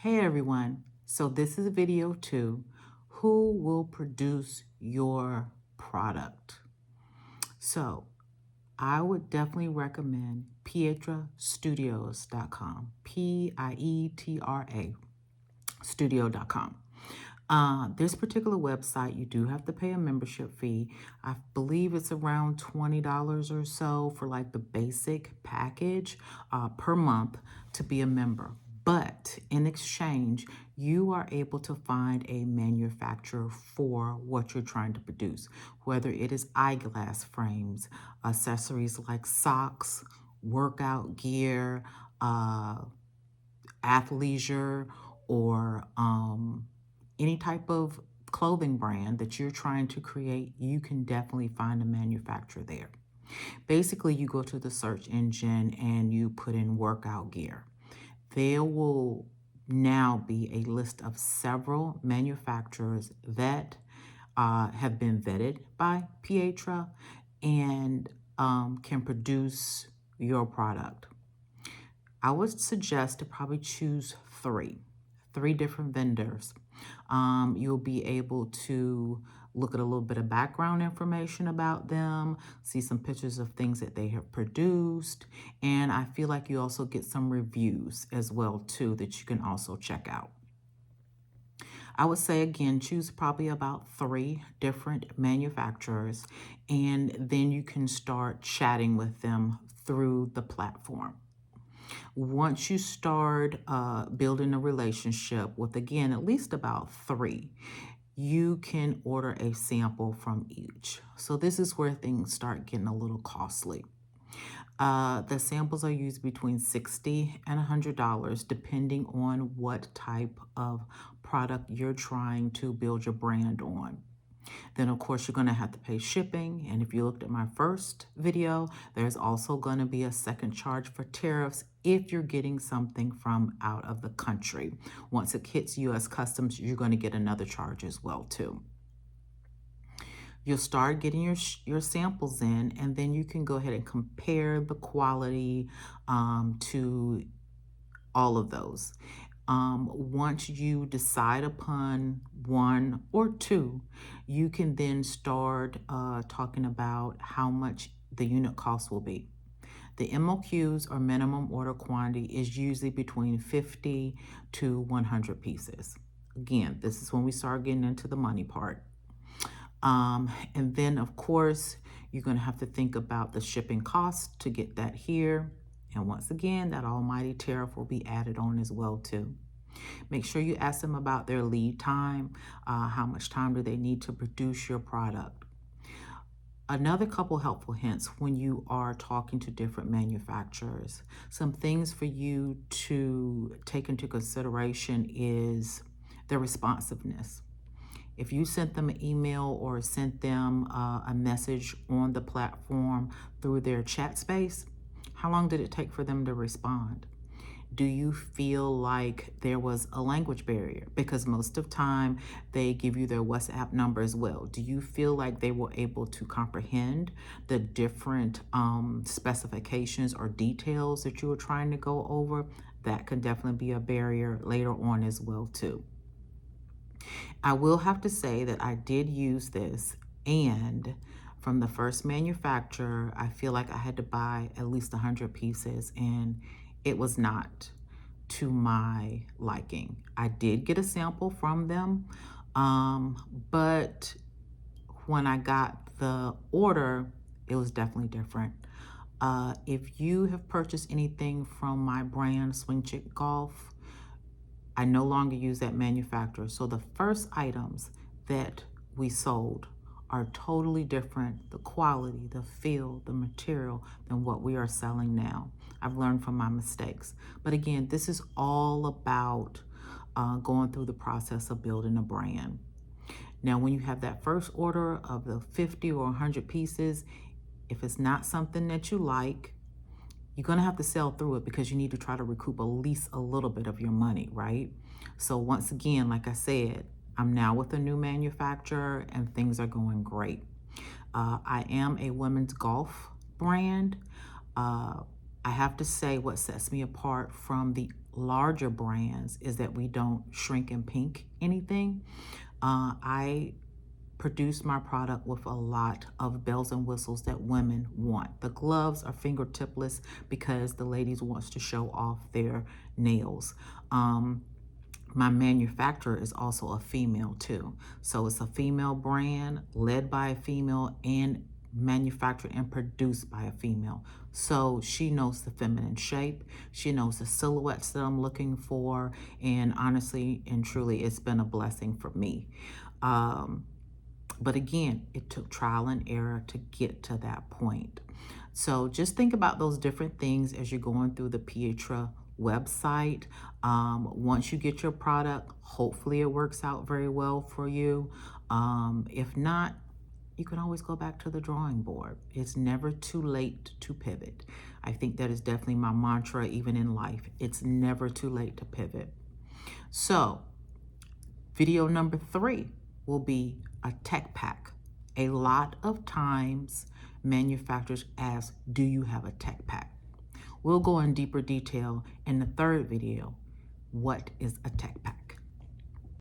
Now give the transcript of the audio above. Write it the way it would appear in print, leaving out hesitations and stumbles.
Hey everyone, so this is video 2. Who will produce your product? So I would definitely recommend pietrastudios.com, Pietra studio.com. This particular website, you do have to pay a membership fee. I believe it's around $20 or so for like the basic package per month to be a member. But in exchange, you are able to find a manufacturer for what you're trying to produce, whether it is eyeglass frames, accessories like socks, workout gear, athleisure, or any type of clothing brand that you're trying to create, you can definitely find a manufacturer there. Basically, you go to the search engine and you put in workout gear. There will now be a list of several manufacturers that have been vetted by Pietra and can produce your product. I would suggest to probably choose three different vendors. You'll be able to look at a little bit of background information about them, see some pictures of things that they have produced, and I feel like you also get some reviews as well too that you can also check out. I would say again, choose probably about 3 different manufacturers, and then you can start chatting with them through the platform. Once you start building a relationship with, again, at least about 3, you can order a sample from each. So this is where things start getting a little costly. The samples are used between $60 and $100 depending on what type of product you're trying to build your brand on. Then, of course, you're going to have to pay shipping. And if you looked at my first video, there's also going to be a second charge for tariffs if you're getting something from out of the country. Once it hits U.S. Customs, you're going to get another charge as well, too. You'll start getting your samples in, and then you can go ahead and compare the quality to all of those. Once you decide upon 1 or 2, you can then start talking about how much the unit cost will be. The MOQs, or minimum order quantity, is usually between 50 to 100 pieces. Again, this is when we start getting into the money part. And then, of course, you're going to have to think about the shipping cost to get that here. And once again, that almighty tariff will be added on as well, too. Make sure you ask them about their lead time. How much time do they need to produce your product? Another couple helpful hints when you are talking to different manufacturers. Some things for you to take into consideration is their responsiveness. If you sent them an email or sent them a message on the platform through their chat space, how long did it take for them to respond? Do you feel like there was a language barrier? Because most of the time they give you their WhatsApp number as well. Do you feel like they were able to comprehend the different specifications or details that you were trying to go over? That could definitely be a barrier later on as well too. I will have to say that I did use this, and from the first manufacturer, I feel like I had to buy at least 100 pieces, and it was not to my liking. I did get a sample from them, but when I got the order, it was definitely different. If you have purchased anything from my brand, Swing Chick Golf, I no longer use that manufacturer. So the first items that we sold are totally different, the quality, the feel, the material, than what we are selling now. I've learned from my mistakes. But again, this is all about going through the process of building a brand. Now, when you have that first order of the 50 or 100 pieces, if it's not something that you like, you're going to have to sell through it because you need to try to recoup at least a little bit of your money, right? So once again, like I said, I'm now with a new manufacturer and things are going great. I am a women's golf brand. I have to say what sets me apart from the larger brands is that we don't shrink and pink anything. I produce my product with a lot of bells and whistles that women want. The gloves are fingertipless because the ladies wants to show off their nails. My manufacturer is also a female too. So it's a female brand led by a female and manufactured and produced by a female. So she knows the feminine shape. She knows the silhouettes that I'm looking for. And honestly and truly, it's been a blessing for me. But again, it took trial and error to get to that point. So just think about those different things as you're going through the Pietra website. Once you get your product, hopefully it works out very well for you. If not, you can always go back to the drawing board. It's never too late to pivot. I think that is definitely my mantra, even in life. It's never too late to pivot. So, video number 3 will be a tech pack. A lot of times, manufacturers ask, do you have a tech pack? We'll go in deeper detail in the 3rd video. What is a tech pack?